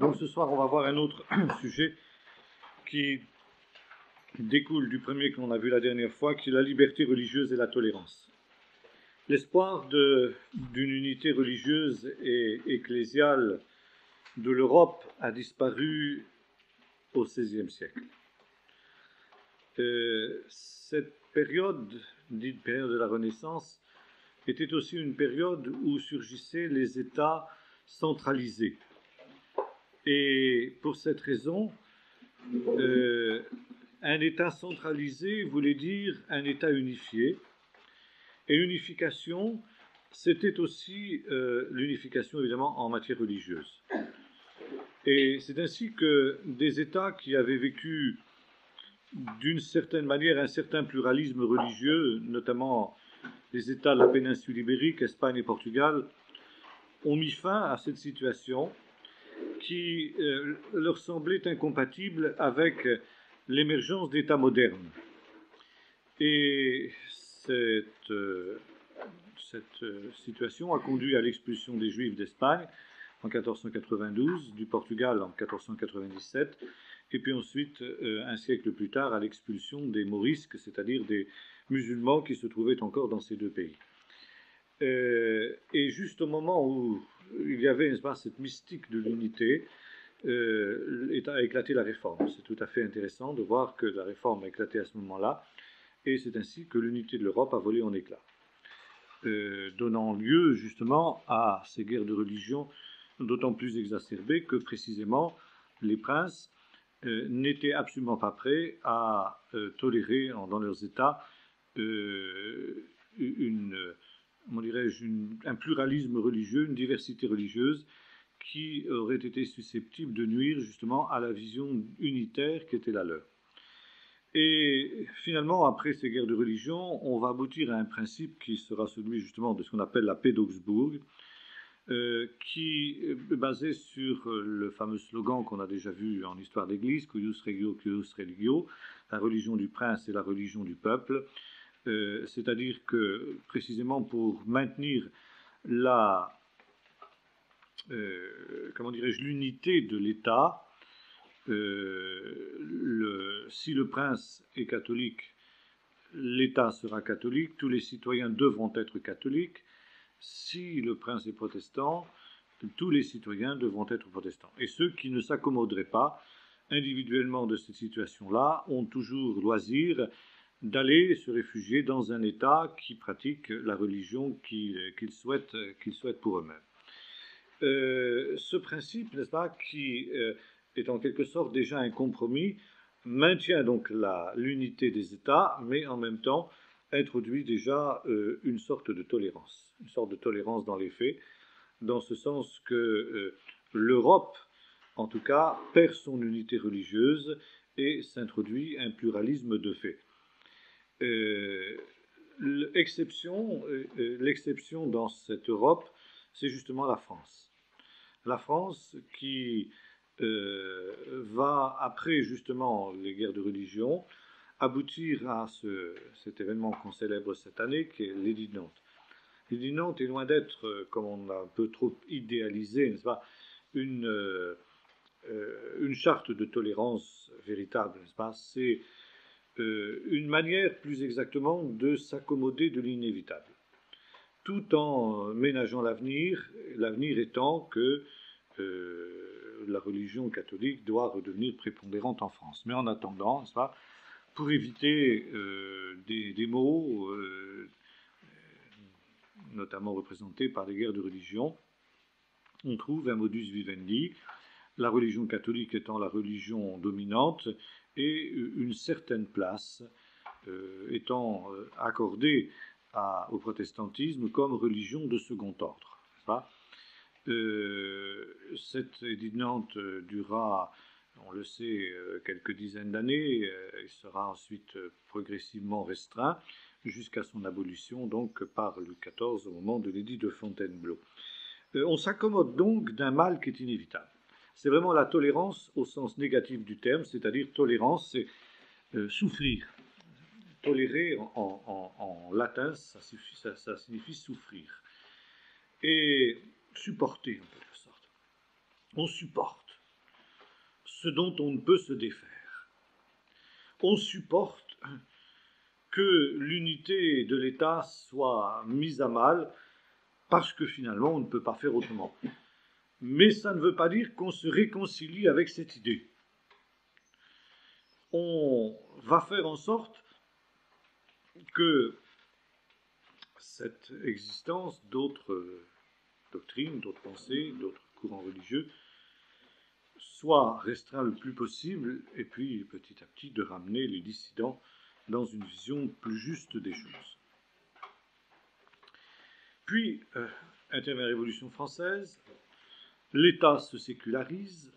Donc ce soir, on va voir un autre sujet qui découle du premier que l'on a vu la dernière fois, qui est la liberté religieuse et la tolérance. L'espoir d'une unité religieuse et ecclésiale de l'Europe a disparu au XVIe siècle. Cette période, dite période de la Renaissance, était aussi une période où surgissaient les États centralisés. Et pour cette raison, un État centralisé voulait dire un État unifié. Et l'unification, c'était aussi l'unification évidemment en matière religieuse. Et c'est ainsi que des États qui avaient vécu d'une certaine manière un certain pluralisme religieux, notamment les États de la péninsule ibérique, Espagne et Portugal, ont mis fin à cette situation qui leur semblait incompatible avec l'émergence d'États modernes. Et cette situation a conduit à l'expulsion des Juifs d'Espagne en 1492, du Portugal en 1497, et puis ensuite, un siècle plus tard, à l'expulsion des Morisques, c'est-à-dire des musulmans qui se trouvaient encore dans ces deux pays. Et juste au moment où il y avait, n'est-ce pas, cette mystique de l'unité, a éclaté la réforme. C'est tout à fait intéressant de voir que la réforme a éclaté à ce moment-là, et c'est ainsi que l'unité de l'Europe a volé en éclats, donnant lieu justement à ces guerres de religion d'autant plus exacerbées que précisément les princes n'étaient absolument pas prêts à tolérer dans leurs États un pluralisme religieux, une diversité religieuse qui aurait été susceptible de nuire justement à la vision unitaire qui était la leur. Et finalement, après ces guerres de religion, on va aboutir à un principe qui sera celui justement de ce qu'on appelle la paix d'Augsbourg, qui est basé sur le fameux slogan qu'on a déjà vu en histoire d'Église, cuius regio, cuius religio, la religion du prince et la religion du peuple, c'est-à-dire que précisément pour maintenir l'unité de l'État, si le prince est catholique, l'État sera catholique, tous les citoyens devront être catholiques. Si le prince est protestant, tous les citoyens devront être protestants. Et ceux qui ne s'accommoderaient pas individuellement de cette situation-là ont toujours loisir d'aller se réfugier dans un État qui pratique la religion qu'ils souhaitent pour eux-mêmes. Ce principe, n'est-ce pas, qui est en quelque sorte déjà un compromis, maintient donc l'unité des États, mais en même temps introduit déjà une sorte de tolérance dans les faits, dans ce sens que l'Europe, en tout cas, perd son unité religieuse et s'introduit un pluralisme de fait. L'exception dans cette Europe, c'est justement la France. La France qui va, après justement les guerres de religion, aboutir à cet événement qu'on célèbre cette année, qui est l'édit de Nantes. L'édit de Nantes est loin d'être, comme on a un peu trop idéalisé, n'est-ce pas, une charte de tolérance véritable, n'est-ce pas, c'est une manière plus exactement de s'accommoder de l'inévitable, tout en ménageant l'avenir étant que la religion catholique doit redevenir prépondérante en France. Mais en attendant, n'est-ce pas, pour éviter des maux, notamment représentés par les guerres de religion, on trouve un modus vivendi, la religion catholique étant la religion dominante et une certaine place étant accordée au protestantisme comme religion de second ordre. N'est-ce pas ? Cet édit de Nantes durera, on le sait, quelques dizaines d'années. Il sera ensuite progressivement restreint jusqu'à son abolition donc par Louis XIV au moment de l'édit de Fontainebleau. On s'accommode donc d'un mal qui est inévitable. C'est vraiment la tolérance au sens négatif du terme, c'est-à-dire tolérance, c'est souffrir. Tolérer en latin, ça signifie souffrir. Et supporter, en quelque sorte. On supporte. ce dont on ne peut se défaire. On supporte que l'unité de l'État soit mise à mal parce que finalement on ne peut pas faire autrement. Mais ça ne veut pas dire qu'on se réconcilie avec cette idée. On va faire en sorte que cette existence d'autres doctrines, d'autres pensées, d'autres courants religieux soit restreint le plus possible, et puis petit à petit de ramener les dissidents dans une vision plus juste des choses. Puis, intervient la Révolution française, l'État se sécularise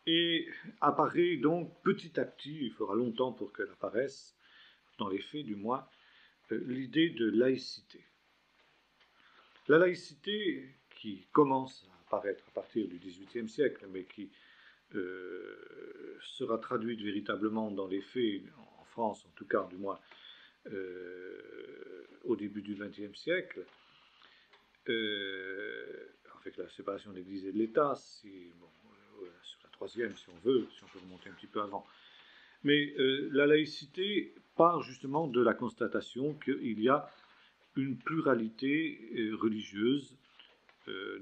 et apparaît donc petit à petit, il faudra longtemps pour qu'elle apparaisse, dans les faits du moins, l'idée de laïcité. La laïcité qui commence à apparaître à partir du XVIIIe siècle, mais qui sera traduite véritablement dans les faits, en France en tout cas, du moins au début du XXe siècle, avec la séparation de l'Église et de l'État, sur la troisième si on veut, si on peut remonter un petit peu avant. Mais la laïcité part justement de la constatation qu'il y a une pluralité religieuse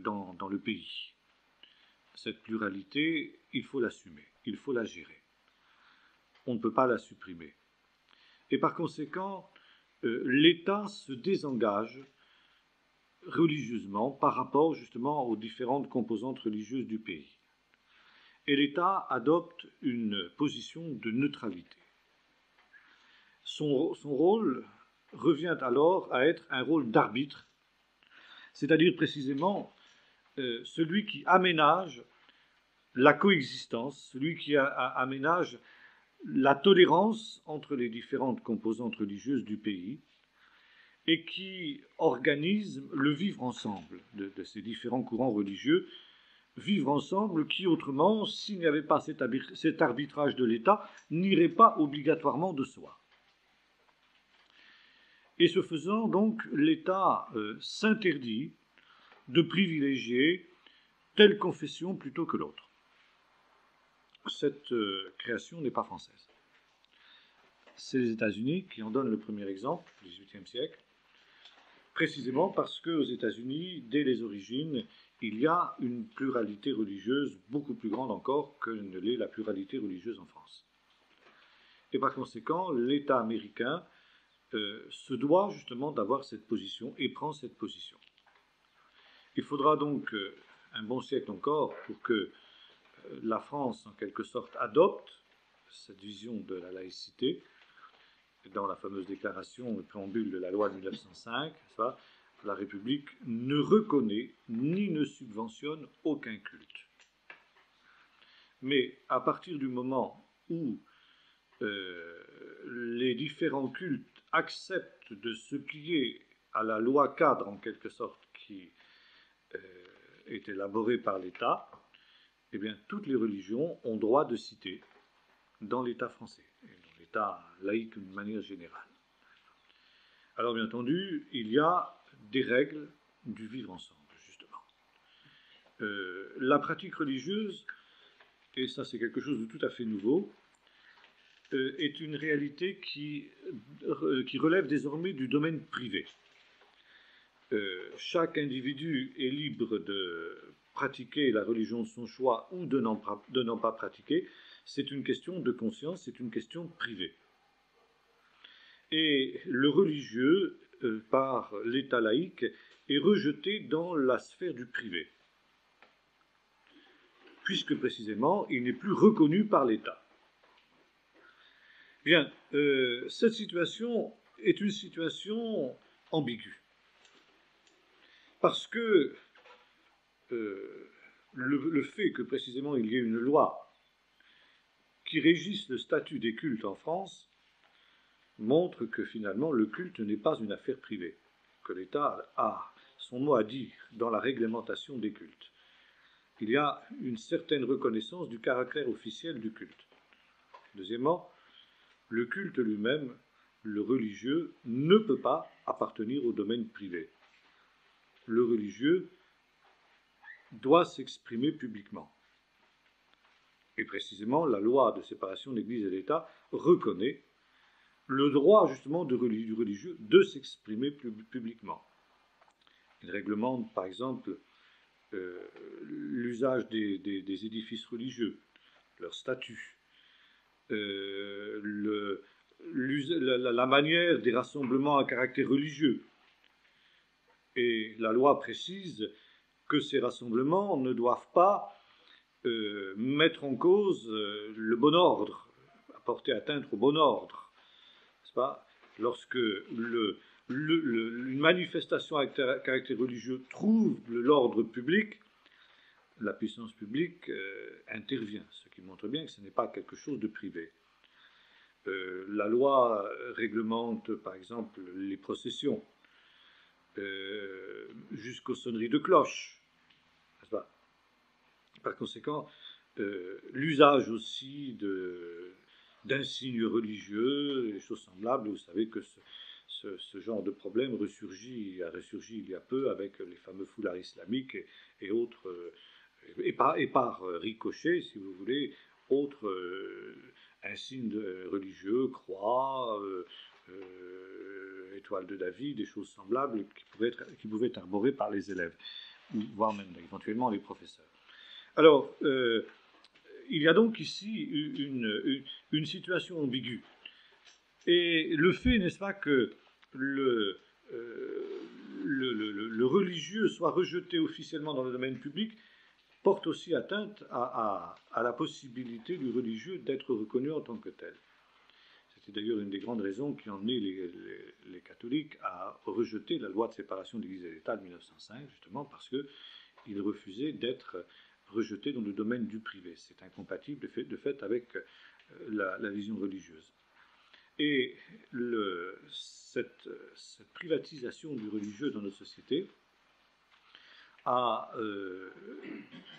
dans le pays. Cette pluralité, il faut l'assumer, il faut la gérer. On ne peut pas la supprimer. Et par conséquent, l'État se désengage religieusement par rapport justement aux différentes composantes religieuses du pays. Et l'État adopte une position de neutralité. Son rôle revient alors à être un rôle d'arbitre, c'est-à-dire précisément celui qui aménage la coexistence, celui qui aménage la tolérance entre les différentes composantes religieuses du pays et qui organise le vivre ensemble de ces différents courants religieux, vivre ensemble qui autrement, s'il n'y avait pas cet arbitrage de l'État, n'irait pas obligatoirement de soi. Et ce faisant, donc, l'État s'interdit de privilégier telle confession plutôt que l'autre. Cette création n'est pas française. C'est les États-Unis qui en donnent le premier exemple, au XVIIIe siècle, précisément parce qu'aux États-Unis, dès les origines, il y a une pluralité religieuse beaucoup plus grande encore que ne l'est la pluralité religieuse en France. Et par conséquent, l'État américain se doit justement d'avoir cette position et prend cette position. Il faudra donc un bon siècle encore pour que la France, en quelque sorte, adopte cette vision de la laïcité dans la fameuse déclaration, le préambule de la loi de 1905, ça, la République ne reconnaît ni ne subventionne aucun culte. Mais à partir du moment où les différents cultes acceptent de ce qui est à la loi cadre, en quelque sorte, qui est élaborée par l'État, eh bien, toutes les religions ont droit de citer dans l'État français, et dans l'État laïque d'une manière générale. Alors, bien entendu, il y a des règles du vivre ensemble, justement. La pratique religieuse, et ça c'est quelque chose de tout à fait nouveau, est une réalité qui relève désormais du domaine privé. Chaque individu est libre de pratiquer la religion de son choix ou de n'en pas pratiquer. C'est une question de conscience, c'est une question privée. Et le religieux, par l'État laïque, est rejeté dans la sphère du privé, puisque précisément il n'est plus reconnu par l'État. Bien, cette situation est une situation ambiguë, parce que le fait que précisément il y ait une loi qui régisse le statut des cultes en France montre que finalement le culte n'est pas une affaire privée, que l'État a son mot à dire dans la réglementation des cultes. Il y a une certaine reconnaissance du caractère officiel du culte. Deuxièmement, le culte lui-même, le religieux, ne peut pas appartenir au domaine privé. Le religieux doit s'exprimer publiquement. Et précisément, la loi de séparation de l'Église et de l'État reconnaît le droit justement du religieux de s'exprimer publiquement. Il réglemente par exemple l'usage des édifices religieux, leur statut, la manière des rassemblements à caractère religieux. Et la loi précise que ces rassemblements ne doivent pas mettre en cause le bon ordre, apporter atteinte au bon ordre. N'est-ce pas ? Lorsque une manifestation à caractère religieux trouble l'ordre public, la puissance publique intervient, ce qui montre bien que ce n'est pas quelque chose de privé. La loi réglemente, par exemple, les processions, jusqu'aux sonneries de cloches, n'est-ce pas ? Par conséquent, l'usage aussi d'insignes religieux, des choses semblables, vous savez que ce genre de problème a ressurgi il y a peu avec les fameux foulards islamiques et autres, et par ricochet, si vous voulez, autres insignes religieux, croix, étoile de David, des choses semblables qui pouvaient être arborées par les élèves, voire même éventuellement les professeurs. Alors, il y a donc ici une situation ambiguë. Et le fait, n'est-ce pas, que le religieux soit rejeté officiellement dans le domaine public porte aussi atteinte à la possibilité du religieux d'être reconnu en tant que tel. C'était d'ailleurs une des grandes raisons qui ont emmené les catholiques à rejeter la loi de séparation de l'Église et de l'État de 1905, justement parce qu'ils refusaient d'être rejetés dans le domaine du privé. C'est incompatible de fait avec la vision religieuse. Et cette privatisation du religieux dans notre société a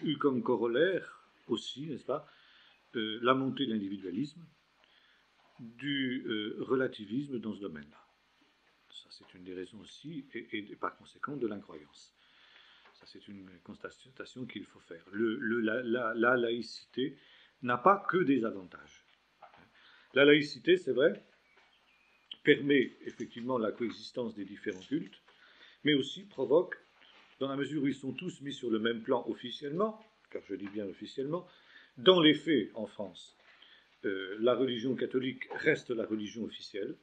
eu comme corollaire aussi, n'est-ce pas, la montée de l'individualisme, du relativisme dans ce domaine-là. Ça, c'est une des raisons aussi, et par conséquent de l'incroyance. Ça, c'est une constatation qu'il faut faire. La laïcité n'a pas que des avantages. La laïcité, c'est vrai, permet effectivement la coexistence des différents cultes, mais aussi provoque, dans la mesure où ils sont tous mis sur le même plan officiellement, car je dis bien officiellement, dans les faits en France, la religion catholique reste la religion officielle.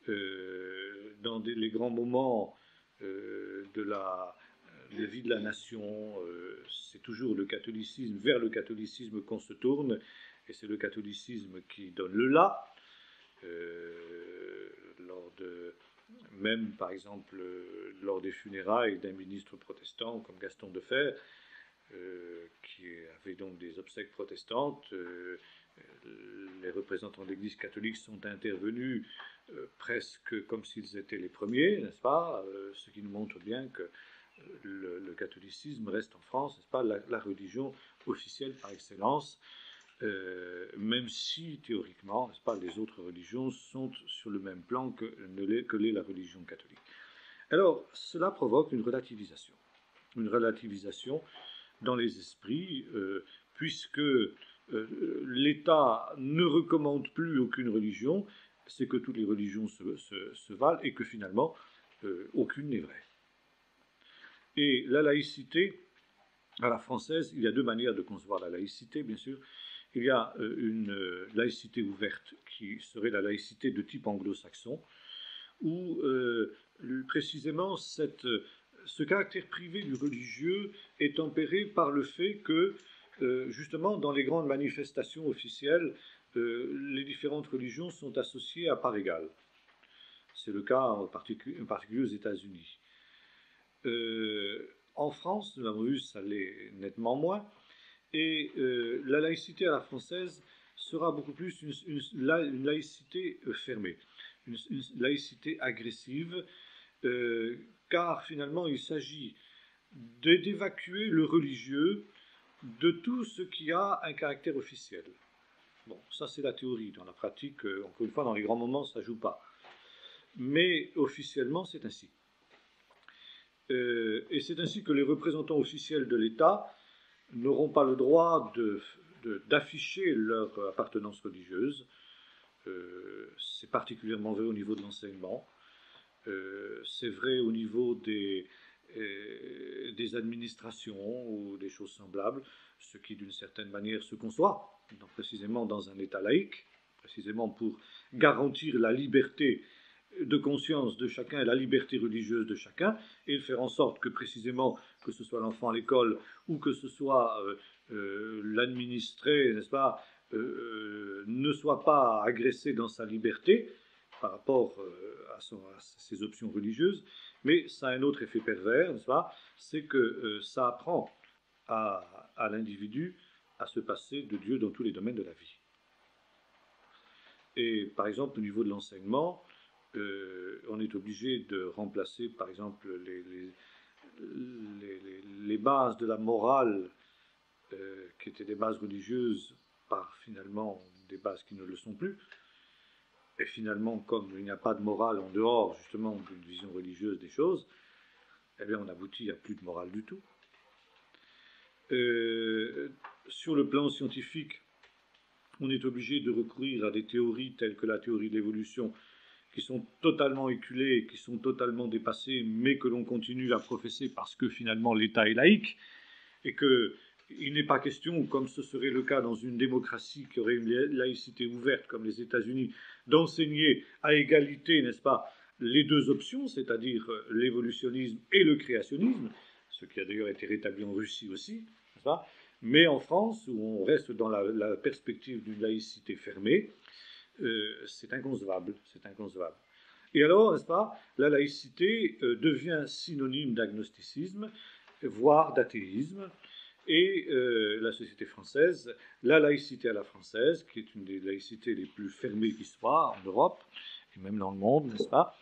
Dans les grands moments de la vie de la nation, c'est toujours le catholicisme, vers le catholicisme qu'on se tourne, et c'est le catholicisme qui donne le là. Même par exemple lors des funérailles d'un ministre protestant comme Gaston Defferre, qui avait donc des obsèques protestantes, les représentants de l'Église catholique sont intervenus presque comme s'ils étaient les premiers, n'est-ce pas, ce qui nous montre bien que le catholicisme reste en France, n'est-ce pas, la religion officielle par excellence, même si théoriquement, n'est-ce pas, les autres religions sont sur le même plan que l'est la religion catholique. Alors, cela provoque une relativisation dans les esprits, puisque l'État ne recommande plus aucune religion, c'est que toutes les religions se valent et que finalement, aucune n'est vraie. Et la laïcité, à la française, il y a deux manières de concevoir la laïcité, bien sûr. Il y a une laïcité ouverte, qui serait la laïcité de type anglo-saxon, où précisément ce caractère privé du religieux est tempéré par le fait que, justement, dans les grandes manifestations officielles, les différentes religions sont associées à parts égales. C'est le cas en particulier aux États-Unis. En France, nous l'avons vu, ça l'est nettement moins, et la laïcité à la française sera beaucoup plus une laïcité fermée, une laïcité agressive, car finalement il s'agit d'évacuer le religieux de tout ce qui a un caractère officiel. Bon, ça c'est la théorie. Dans la pratique, encore une fois, dans les grands moments, ça ne joue pas. Mais officiellement, c'est ainsi. Et c'est ainsi que les représentants officiels de l'État n'auront pas le droit d'afficher leur appartenance religieuse. C'est particulièrement vrai au niveau de l'enseignement. C'est vrai au niveau des administrations ou des choses semblables, ce qui d'une certaine manière se conçoit, précisément dans un État laïque, précisément pour garantir la liberté de conscience de chacun et la liberté religieuse de chacun, et faire en sorte que précisément, que ce soit l'enfant à l'école ou que ce soit l'administré, n'est-ce pas, ne soit pas agressé dans sa liberté par rapport à ses options religieuses, mais ça a un autre effet pervers, n'est-ce pas, c'est que ça apprend à l'individu à se passer de Dieu dans tous les domaines de la vie. Et par exemple, au niveau de l'enseignement, on est obligé de remplacer, par exemple, les bases de la morale, qui étaient des bases religieuses, par finalement des bases qui ne le sont plus. Et finalement, comme il n'y a pas de morale en dehors, justement, d'une vision religieuse des choses, eh bien, on aboutit à plus de morale du tout. Sur le plan scientifique, on est obligé de recourir à des théories telles que la théorie de l'évolution, qui sont totalement éculées, qui sont totalement dépassées, mais que l'on continue à professer parce que finalement l'État est laïque, et qu'il n'est pas question, comme ce serait le cas dans une démocratie qui aurait une laïcité ouverte comme les États-Unis, d'enseigner à égalité, n'est-ce pas, les deux options, c'est-à-dire l'évolutionnisme et le créationnisme, ce qui a d'ailleurs été rétabli en Russie aussi, n'est-ce pas, mais en France, où on reste dans la perspective d'une laïcité fermée, c'est inconcevable, c'est inconcevable. Et alors, n'est-ce pas, la laïcité devient synonyme d'agnosticisme, voire d'athéisme, et la société française, la laïcité à la française, qui est une des laïcités les plus fermées qui soit en Europe, et même dans le monde, n'est-ce pas,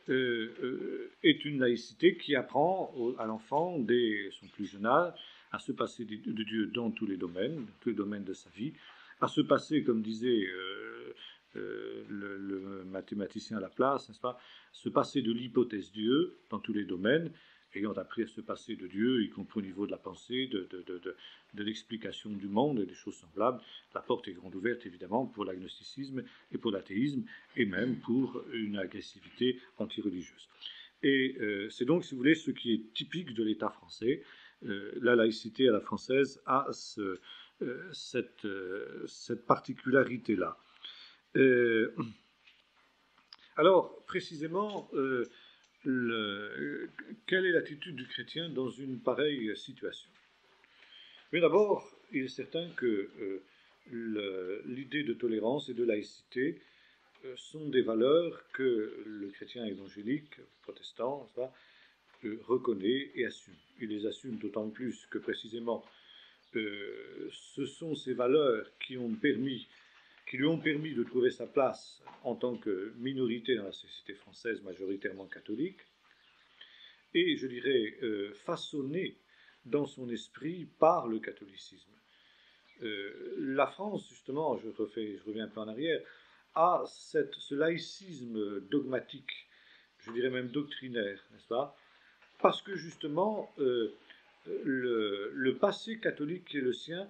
est une laïcité qui apprend à l'enfant, dès son plus jeune âge, à se passer de Dieu dans tous les domaines de sa vie, à se passer, comme disait le mathématicien Laplace, n'est-ce pas, se passer de l'hypothèse Dieu dans tous les domaines, ayant appris à se passer de Dieu, y compris au niveau de la pensée, de l'explication du monde et des choses semblables. La porte est grande ouverte, évidemment, pour l'agnosticisme et pour l'athéisme, et même pour une agressivité anti-religieuse. Et c'est donc, si vous voulez, ce qui est typique de l'État français. La laïcité à la française a cette particularité-là. Alors, précisément, quelle est l'attitude du chrétien dans une pareille situation? Mais d'abord, il est certain que l'idée de tolérance et de laïcité sont des valeurs que le chrétien évangélique, protestant, reconnaît et assume. Il les assume d'autant plus que précisément ce sont ces valeurs qui lui ont permis de trouver sa place en tant que minorité dans la société française majoritairement catholique, et je dirais façonnée dans son esprit par le catholicisme. La France, justement, je reviens un peu en arrière, a ce laïcisme dogmatique, je dirais même doctrinaire, n'est-ce pas? Parce que justement, le passé catholique qui est le sien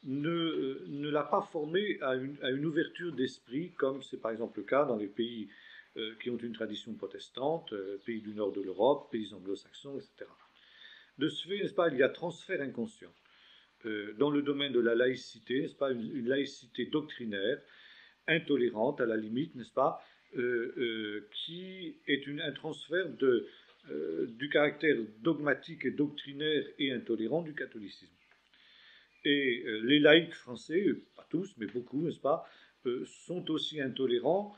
ne l'a pas formé à une ouverture d'esprit, comme c'est par exemple le cas dans les pays qui ont une tradition protestante, pays du nord de l'Europe, pays anglo-saxons, etc. De ce fait, n'est-ce pas, il y a transfert inconscient. Dans le domaine de la laïcité, n'est-ce pas, une laïcité doctrinaire, intolérante à la limite, n'est-ce pas, qui est un transfert du caractère dogmatique et doctrinaire et intolérant du catholicisme. Et les laïcs français, pas tous, mais beaucoup, n'est-ce pas, sont aussi intolérants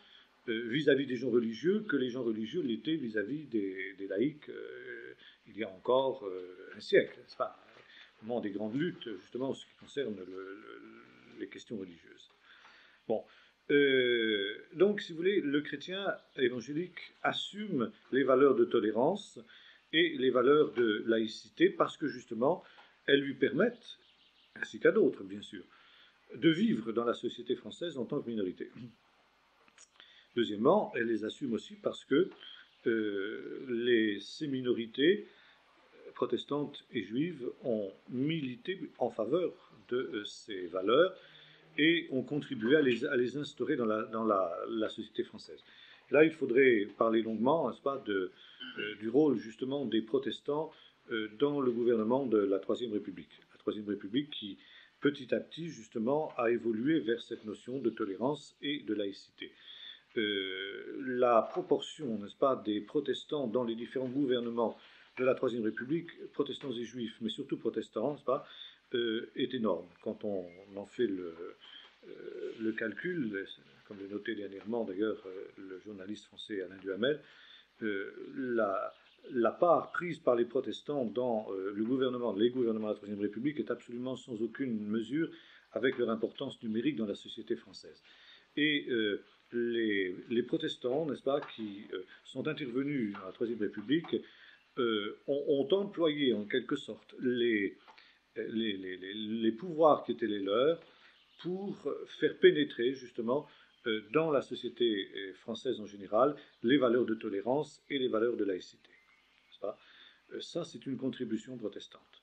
vis-à-vis des gens religieux que les gens religieux l'étaient vis-à-vis des laïcs il y a encore un siècle, n'est-ce pas, au moment des grandes luttes, justement, en ce qui concerne les questions religieuses. Bon. Donc, si vous voulez, le chrétien évangélique assume les valeurs de tolérance et les valeurs de laïcité parce que, justement, elles lui permettent, ainsi qu'à d'autres, bien sûr, de vivre dans la société française en tant que minorité. Deuxièmement, elle les assume aussi parce que ces minorités protestantes et juives ont milité en faveur de ces valeurs et ont contribué à les instaurer dans la société française. Là, il faudrait parler longuement, n'est-ce pas, du rôle justement des protestants dans le gouvernement de la Troisième République. La Troisième République qui, petit à petit, justement, a évolué vers cette notion de tolérance et de laïcité. La proportion, n'est-ce pas, des protestants dans les différents gouvernements de la Troisième République, protestants et juifs, mais surtout protestants, n'est-ce pas, est énorme. Quand on en fait le calcul, comme l'a noté dernièrement d'ailleurs le journaliste français Alain Duhamel, la part prise par les protestants dans les gouvernements de la Troisième République est absolument sans aucune mesure avec leur importance numérique dans la société française. Et les protestants, n'est-ce pas, qui sont intervenus dans la Troisième République, ont employé en quelque sorte les pouvoirs qui étaient les leurs pour faire pénétrer justement dans la société française en général les valeurs de tolérance et les valeurs de laïcité. Ça, c'est une contribution protestante.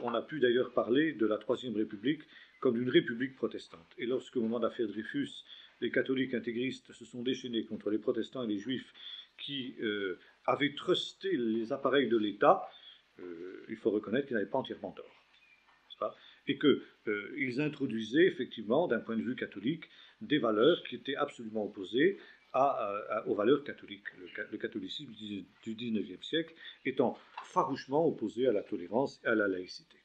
On a pu d'ailleurs parler de la Troisième République comme d'une république protestante. Et lorsqu'au moment de l'affaire Dreyfus, les catholiques intégristes se sont déchaînés contre les protestants et les juifs qui avaient trusté les appareils de l'État, il faut reconnaître qu'ils n'avaient pas entièrement tort. Et qu'ils introduisaient effectivement, d'un point de vue catholique, des valeurs qui étaient absolument opposées aux valeurs catholiques. Le catholicisme du XIXe siècle étant farouchement opposé à la tolérance et à la laïcité.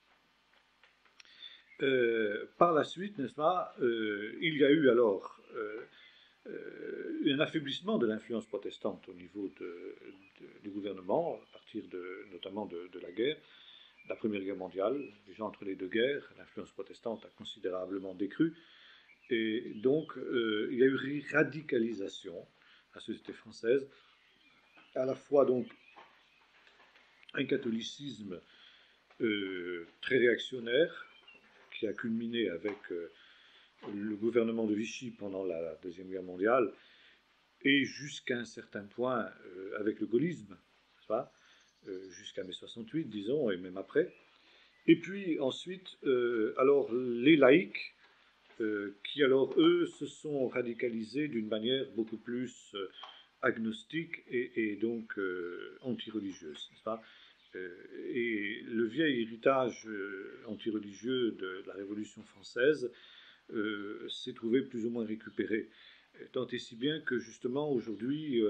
Par la suite, n'est-ce pas, il y a eu alors un affaiblissement de l'influence protestante au niveau du gouvernement, à partir notamment de la guerre, la Première Guerre mondiale. Déjà entre les deux guerres, l'influence protestante a considérablement décru. Et donc, il y a eu radicalisation à la société française, à la fois donc un catholicisme très réactionnaire, qui a culminé avec le gouvernement de Vichy pendant la Deuxième Guerre mondiale, et jusqu'à un certain point avec le gaullisme, jusqu'à mai 68, disons, et même après. Et puis ensuite, alors les laïcs, qui alors eux se sont radicalisés d'une manière beaucoup plus agnostique et donc anti-religieuse, n'est-ce pas ? Et le vieil héritage anti-religieux de la Révolution française s'est trouvé plus ou moins récupéré, tant et si bien que justement aujourd'hui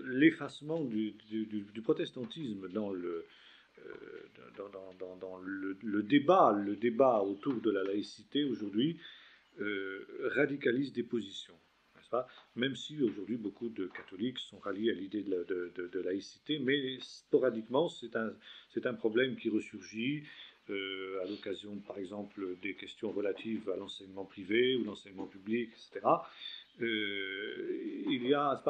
l'effacement du protestantisme dans le débat autour de la laïcité aujourd'hui radicalise des positions, n'est-ce pas ? Même si aujourd'hui beaucoup de catholiques sont ralliés à l'idée de laïcité, mais sporadiquement c'est un problème qui ressurgit à l'occasion par exemple des questions relatives à l'enseignement privé ou l'enseignement public, etc. Il y a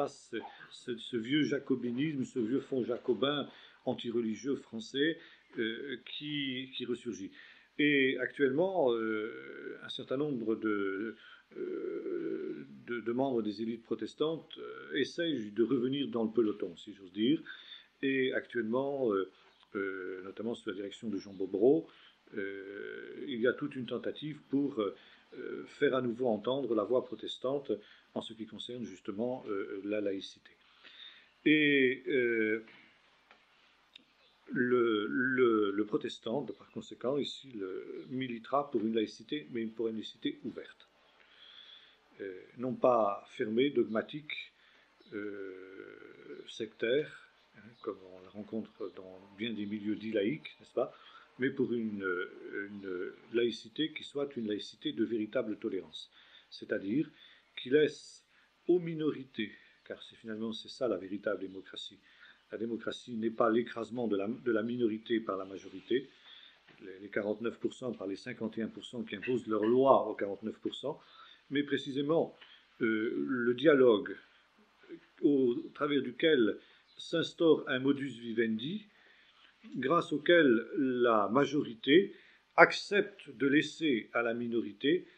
ce vieux jacobinisme, ce vieux fond jacobin anti-religieux français qui ressurgit. Et actuellement, un certain nombre de membres des élites protestantes essayent de revenir dans le peloton, si j'ose dire. Et actuellement, notamment sous la direction de Jean Bobreau, il y a toute une tentative pour faire à nouveau entendre la voix protestante en ce qui concerne justement la laïcité. Et le protestant, par conséquent, ici, militera pour une laïcité, mais pour une laïcité ouverte. Non pas fermée, dogmatique, sectaire, comme on la rencontre dans bien des milieux dits laïques, n'est-ce pas, mais pour une laïcité qui soit une laïcité de véritable tolérance. C'est-à-dire qui laisse aux minorités, car finalement c'est ça la véritable démocratie. La démocratie n'est pas l'écrasement de la minorité par la majorité, les 49% par les 51% qui imposent leur loi aux 49%, mais précisément le dialogue au travers duquel s'instaure un modus vivendi, grâce auquel la majorité accepte de laisser à la minorité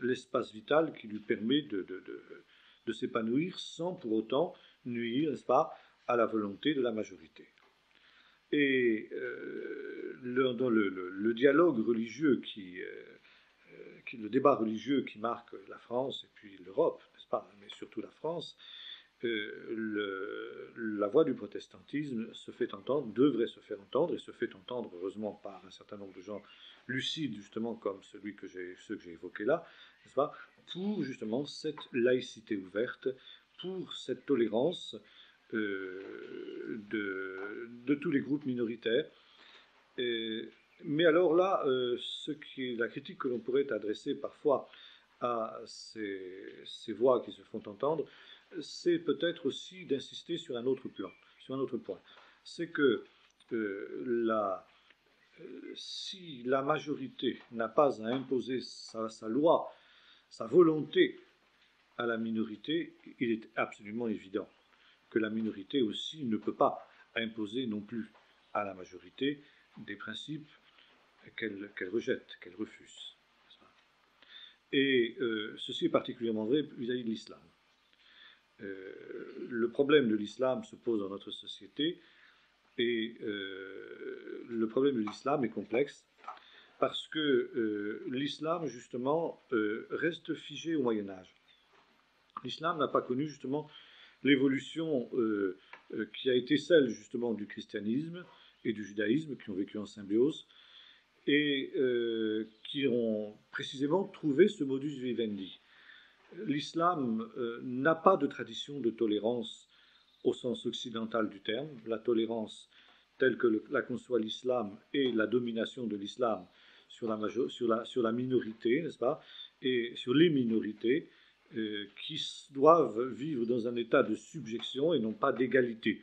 l'espace vital qui lui permet de s'épanouir sans pour autant nuire, n'est-ce pas, à la volonté de la majorité. Et dans le dialogue religieux le débat religieux qui marque la France et puis l'Europe, n'est-ce pas, mais surtout la France, la voix du protestantisme se fait entendre, devrait se faire entendre, et se fait entendre heureusement par un certain nombre de gens lucides, justement comme ceux que j'ai évoqués là, n'est-ce pas, pour justement cette laïcité ouverte, pour cette tolérance de tous les groupes minoritaires. Mais alors là, la critique que l'on pourrait adresser parfois à ces voix qui se font entendre, c'est peut-être aussi d'insister sur un autre plan, sur un autre point. C'est que si la majorité n'a pas à imposer sa loi, sa volonté à la minorité, il est absolument évident que la minorité aussi ne peut pas imposer non plus à la majorité des principes qu'elle rejette, qu'elle refuse. Et ceci est particulièrement vrai vis-à-vis de l'islam. Le problème de l'islam se pose dans notre société, et le problème de l'islam est complexe parce que l'islam, justement, reste figé au Moyen-Âge. L'islam n'a pas connu, justement, l'évolution qui a été celle, justement, du christianisme et du judaïsme, qui ont vécu en symbiose, et qui ont précisément trouvé ce modus vivendi. L'islam n'a pas de tradition de tolérance au sens occidental du terme. La tolérance telle que la conçoit l'islam est la domination de l'islam sur la minorité, n'est-ce pas, et sur les minorités qui doivent vivre dans un état de subjection et non pas d'égalité.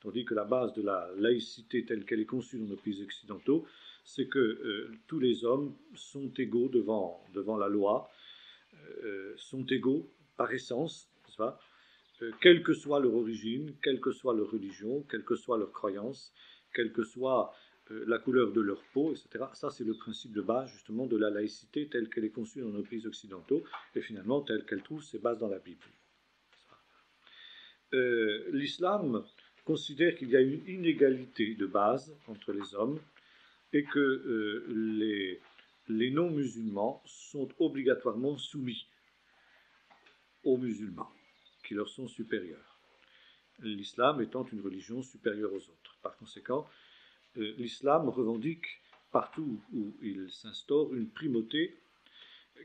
Tandis que la base de la laïcité telle qu'elle est conçue dans nos pays occidentaux, c'est que tous les hommes sont égaux devant la loi, sont égaux par essence, n'est-ce pas, quelle que soit leur origine, quelle que soit leur religion, quelle que soit leur croyance, quelle que soit la couleur de leur peau, etc. Ça, c'est le principe de base, justement, de la laïcité telle qu'elle est conçue dans nos pays occidentaux, et finalement telle qu'elle trouve ses bases dans la Bible. L'islam considère qu'il y a une inégalité de base entre les hommes, et que les non-musulmans sont obligatoirement soumis aux musulmans, qui leur sont supérieurs. L'islam étant une religion supérieure aux autres. Par conséquent, l'islam revendique partout où il s'instaure une primauté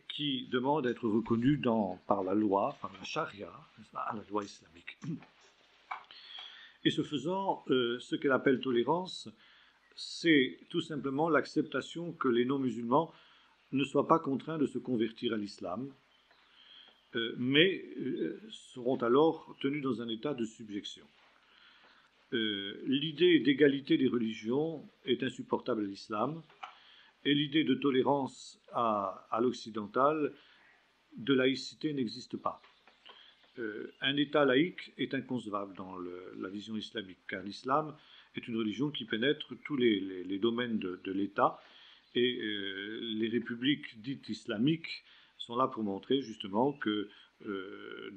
qui demande à être reconnue par la loi, par la charia, la loi islamique. Et ce faisant, ce qu'elle appelle tolérance, c'est tout simplement l'acceptation que les non-musulmans ne soient pas contraints de se convertir à l'islam, mais seront alors tenus dans un état de subjection. L'idée d'égalité des religions est insupportable à l'islam, et l'idée de tolérance à l'occidental, de laïcité, n'existe pas. Un État laïque est inconcevable dans la vision islamique, car l'islam est une religion qui pénètre tous les domaines de l'État, et les républiques dites islamiques sont là pour montrer justement que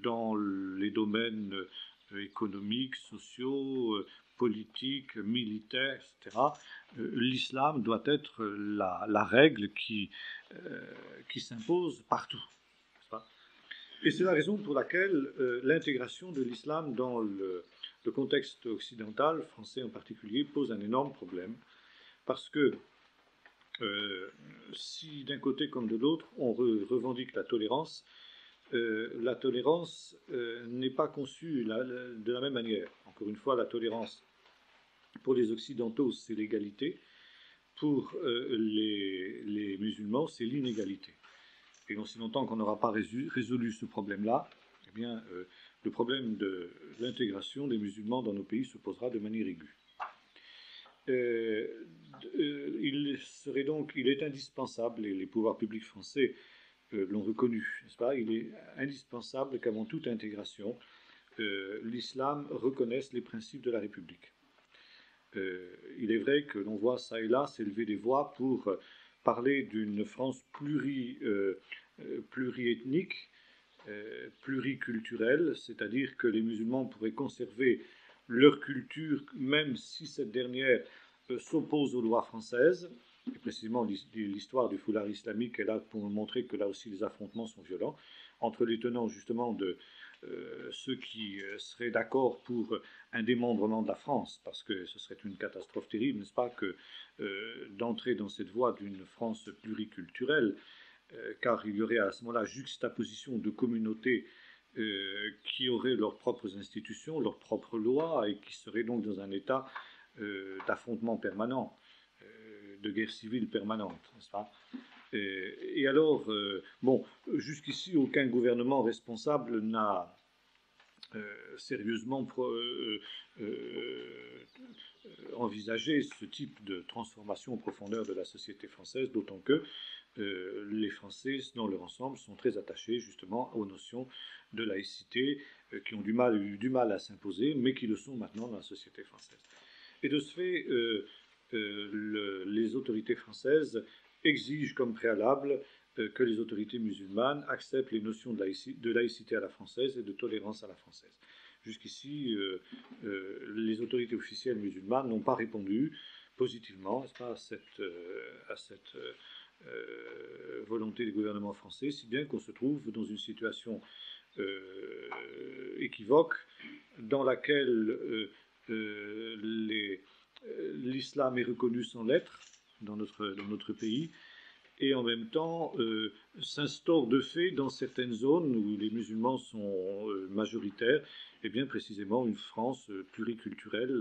dans les domaines économiques, sociaux, politiques, militaires, etc., l'islam doit être la règle qui s'impose partout. Et c'est la raison pour laquelle l'intégration de l'islam dans le contexte occidental, français en particulier, pose un énorme problème, parce que si d'un côté comme de l'autre, on revendique la tolérance n'est pas conçue de la même manière. Encore une fois, la tolérance pour les Occidentaux, c'est l'égalité, pour les musulmans, c'est l'inégalité. Et aussi longtemps qu'on n'aura pas résolu ce problème-là, eh bien, le problème de l'intégration des musulmans dans nos pays se posera de manière aiguë. Il est indispensable, et les pouvoirs publics français l'ont reconnu, n'est-ce pas, il est indispensable qu'avant toute intégration, l'islam reconnaisse les principes de la République. Il est vrai que l'on voit ça et là s'élever des voix pour parler d'une France pluriethnique, pluriculturelle, c'est-à-dire que les musulmans pourraient conserver leur culture, même si cette dernière s'oppose aux lois françaises. Et précisément, l'histoire du foulard islamique est là pour montrer que là aussi les affrontements sont violents entre les tenants justement de ceux qui seraient d'accord pour un démembrement de la France, parce que ce serait une catastrophe terrible, n'est-ce pas, que d'entrer dans cette voie d'une France pluriculturelle, car il y aurait à ce moment-là juxtaposition de communautés qui auraient leurs propres institutions, leurs propres lois, et qui seraient donc dans un état d'affrontement permanent, de guerre civile permanente, n'est-ce pas? Et alors, bon, jusqu'ici, aucun gouvernement responsable n'a sérieusement envisagé ce type de transformation en profondeur de la société française, d'autant que les Français, dans leur ensemble, sont très attachés justement aux notions de laïcité, qui ont eu du mal à s'imposer, mais qui le sont maintenant dans la société française. Et de ce fait, les autorités françaises exigent comme préalable que les autorités musulmanes acceptent les notions de laïcité à la française et de tolérance à la française. Jusqu'ici, les autorités officielles musulmanes n'ont pas répondu positivement à cette volonté du gouvernement français, si bien qu'on se trouve dans une situation équivoque dans laquelle l'islam est reconnu sans lettres dans notre pays, et en même temps s'instaure de fait dans certaines zones où les musulmans sont majoritaires, et bien précisément une France pluriculturelle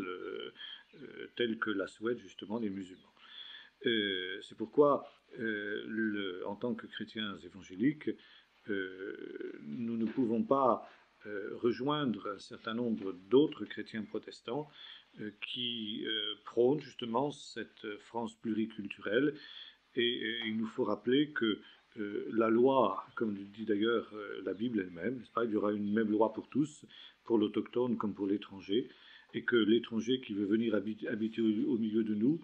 telle que la souhaitent justement les musulmans. C'est pourquoi, en tant que chrétiens évangéliques, nous ne pouvons pas rejoindre un certain nombre d'autres chrétiens protestants qui prônent justement cette France pluriculturelle. Et il nous faut rappeler que la loi, comme le dit d'ailleurs la Bible elle-même, n'est-ce pas, il y aura une même loi pour tous, pour l'autochtone comme pour l'étranger, et que l'étranger qui veut venir habiter au milieu de nous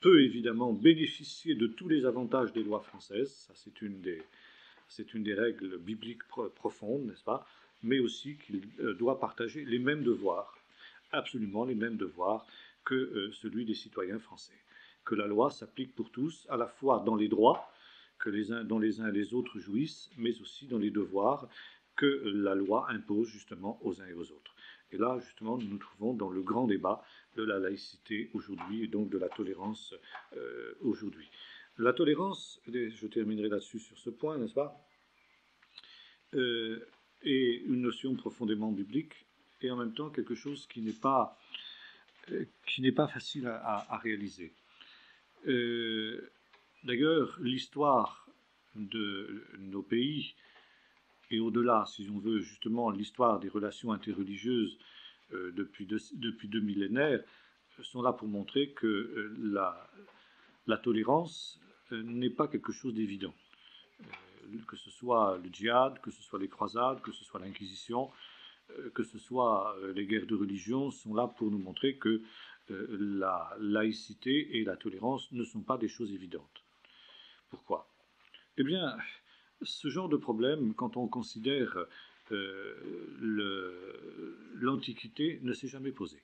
peut évidemment bénéficier de tous les avantages des lois françaises, ça c'est une des règles bibliques profondes, n'est-ce pas, mais aussi qu'il doit partager les mêmes devoirs, absolument les mêmes devoirs que celui des citoyens français. Que la loi s'applique pour tous, à la fois dans les droits dont les uns et les autres jouissent, mais aussi dans les devoirs que la loi impose justement aux uns et aux autres. Et là, justement, nous nous trouvons dans le grand débat de la laïcité aujourd'hui et donc de la tolérance aujourd'hui. La tolérance, je terminerai là-dessus sur ce point, n'est-ce pas, est une notion profondément biblique et en même temps quelque chose qui n'est pas facile à réaliser. D'ailleurs, l'histoire de nos pays, et au-delà, si on veut, justement, l'histoire des relations interreligieuses depuis deux millénaires, sont là pour montrer que la tolérance n'est pas quelque chose d'évident. Que ce soit le djihad, que ce soit les croisades, que ce soit l'Inquisition, que ce soit les guerres de religion, sont là pour nous montrer que la laïcité et la tolérance ne sont pas des choses évidentes. Pourquoi ? Eh bien, ce genre de problème, quand on considère l'Antiquité, ne s'est jamais posé.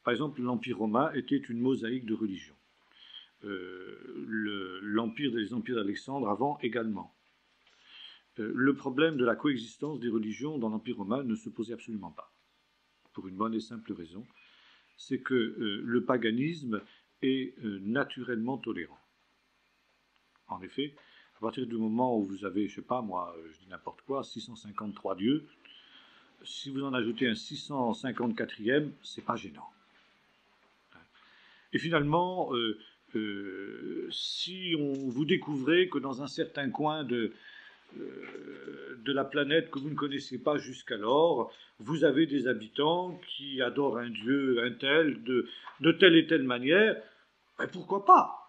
Par exemple, l'Empire romain était une mosaïque de religions. Les empires d'Alexandre avant également. Le problème de la coexistence des religions dans l'Empire romain ne se posait absolument pas. Pour une bonne et simple raison, c'est que le paganisme est naturellement tolérant. En effet, à partir du moment où vous avez, je ne sais pas moi, je dis n'importe quoi, 653 dieux, si vous en ajoutez un 654e, c'est pas gênant. Et finalement, si vous découvrez que dans un certain coin de la planète que vous ne connaissez pas jusqu'alors, vous avez des habitants qui adorent un dieu, un tel, de telle et telle manière, ben pourquoi pas ?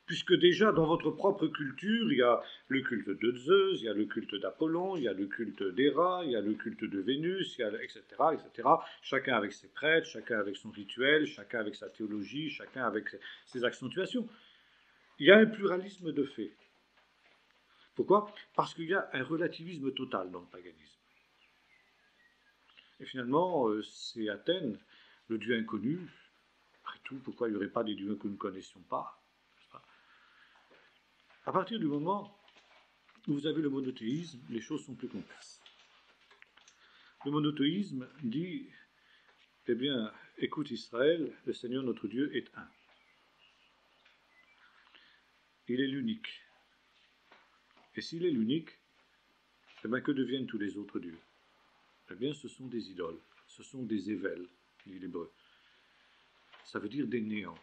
Puisque déjà dans votre propre culture, il y a le culte de Zeus, il y a le culte d'Apollon, il y a le culte d'Héra, il y a le culte de Vénus, etc., etc. Chacun avec ses prêtres, chacun avec son rituel, chacun avec sa théologie, chacun avec ses accentuations. Il y a un pluralisme de faits. Pourquoi ? Parce qu'il y a un relativisme total dans le paganisme. Et finalement, c'est Athènes, le Dieu inconnu. Après tout, pourquoi il n'y aurait pas des dieux que nous ne connaissions pas? À partir du moment où vous avez le monothéisme, les choses sont plus complexes. Le monothéisme dit, eh bien, écoute Israël, le Seigneur notre Dieu est un. Il est l'unique. Et s'il est l'unique, eh bien, que deviennent tous les autres dieux? Eh bien, ce sont des idoles, ce sont des évels, dit l'hébreu. Ça veut dire des néants.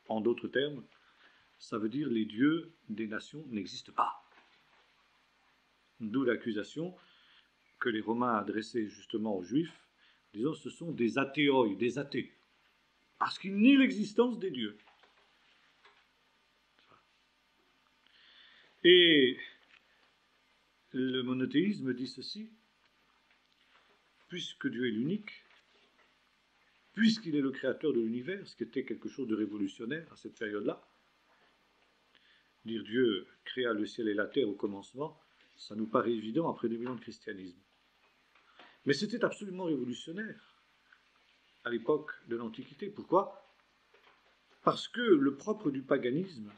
En d'autres termes, ça veut dire les dieux des nations n'existent pas. D'où l'accusation que les Romains adressaient justement aux Juifs, disant ce sont des athéoi, des athées, parce qu'ils nient l'existence des dieux. Et le monothéisme dit ceci, puisque Dieu est l'unique, puisqu'il est le créateur de l'univers, ce qui était quelque chose de révolutionnaire à cette période-là, dire Dieu créa le ciel et la terre au commencement, ça nous paraît évident après 2000 ans de christianisme. Mais c'était absolument révolutionnaire à l'époque de l'Antiquité. Pourquoi? Parce que le propre du paganisme,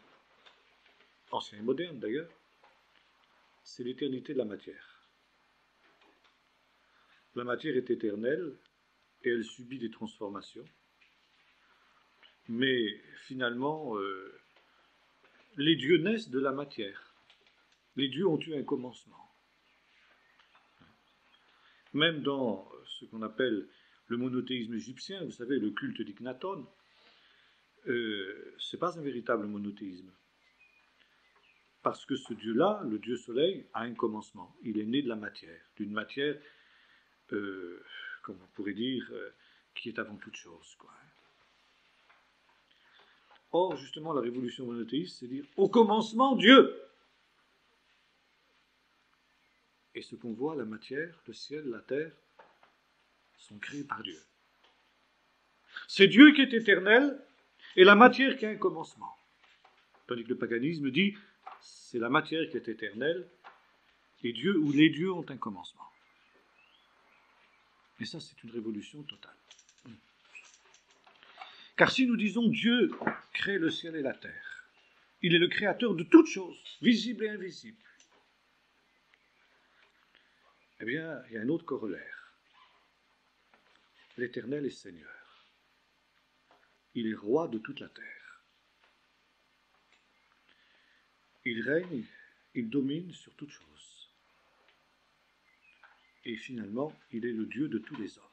ancien et moderne d'ailleurs, c'est l'éternité de la matière. La matière est éternelle et elle subit des transformations. Mais finalement, les dieux naissent de la matière. Les dieux ont eu un commencement. Même dans ce qu'on appelle le monothéisme égyptien, vous savez, le culte d'Iknaton, ce n'est pas un véritable monothéisme. Parce que ce Dieu-là, le Dieu Soleil, a un commencement. Il est né de la matière, d'une matière, comme on pourrait dire, qui est avant toute chose, quoi. Or, justement, la révolution monothéiste, c'est dire, au commencement, Dieu. Et ce qu'on voit, la matière, le ciel, la terre, sont créés par Dieu. C'est Dieu qui est éternel et la matière qui a un commencement. Tandis que le paganisme dit, c'est la matière qui est éternelle et Dieu ou les dieux ont un commencement. Et ça, c'est une révolution totale. Car si nous disons Dieu crée le ciel et la terre, il est le créateur de toutes choses, visibles et invisibles, eh bien, il y a un autre corollaire. L'Éternel est Seigneur. Il est roi de toute la terre. Il règne, il domine sur toutes choses. Et finalement, il est le Dieu de tous les hommes.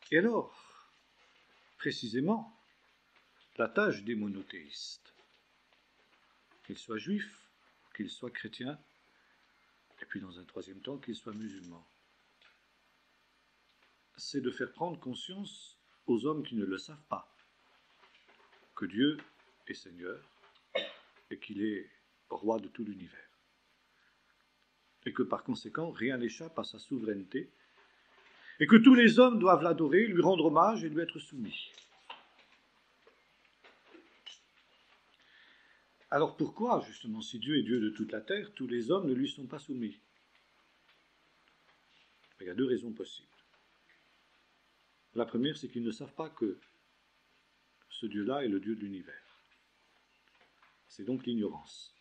Et alors, précisément, la tâche des monothéistes, qu'ils soient juifs, qu'ils soient chrétiens, et puis dans un troisième temps, qu'ils soient musulmans, c'est de faire prendre conscience aux hommes qui ne le savent pas que Dieu est Seigneur et qu'il est roi de tout l'univers. Et que par conséquent, rien n'échappe à sa souveraineté et que tous les hommes doivent l'adorer, lui rendre hommage et lui être soumis. Alors pourquoi, justement, si Dieu est Dieu de toute la terre, tous les hommes ne lui sont pas soumis? Il y a deux raisons possibles. La première, c'est qu'ils ne savent pas que ce Dieu-là est le Dieu de l'univers. C'est donc l'ignorance.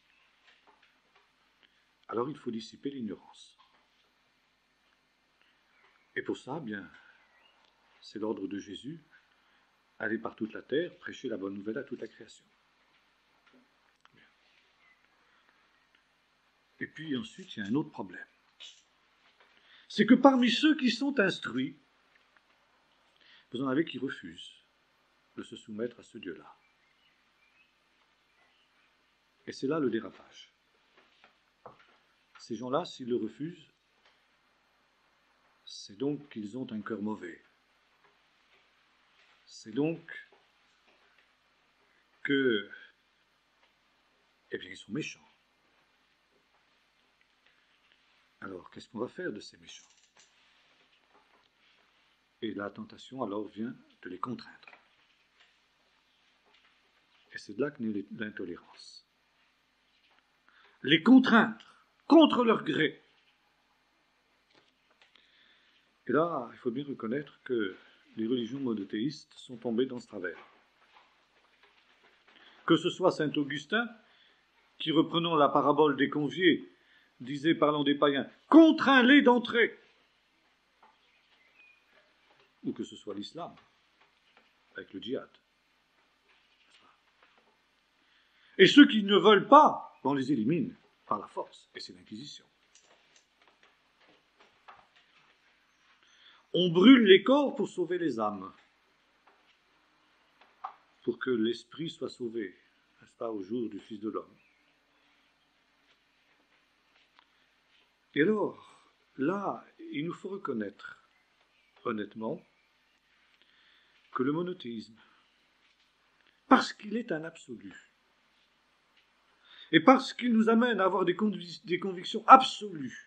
Alors il faut dissiper l'ignorance. Et pour ça, bien, c'est l'ordre de Jésus, aller par toute la terre, prêcher la bonne nouvelle à toute la création. Et puis ensuite, il y a un autre problème. C'est que parmi ceux qui sont instruits, vous en avez qui refusent de se soumettre à ce Dieu-là. Et c'est là le dérapage. Ces gens-là, s'ils le refusent, c'est donc qu'ils ont un cœur mauvais. C'est donc que, eh bien, ils sont méchants. Alors, qu'est-ce qu'on va faire de ces méchants? Et la tentation, alors, vient de les contraindre. Et c'est de là que naît l'intolérance. Les contraindre, contre leur gré, Et là, il faut bien reconnaître que les religions monothéistes sont tombées dans ce travers. Que ce soit saint Augustin, qui, reprenant la parabole des conviés, disait, parlant des païens, « Contrains-les d'entrer !» ou que ce soit l'islam, avec le djihad. Et ceux qui ne veulent pas, on les élimine par la force, et c'est l'Inquisition. On brûle les corps pour sauver les âmes, pour que l'esprit soit sauvé, n'est-ce pas, au jour du Fils de l'homme. Et alors, là, il nous faut reconnaître, honnêtement, que le monothéisme, parce qu'il est un absolu, et parce qu'il nous amène à avoir des convictions absolues,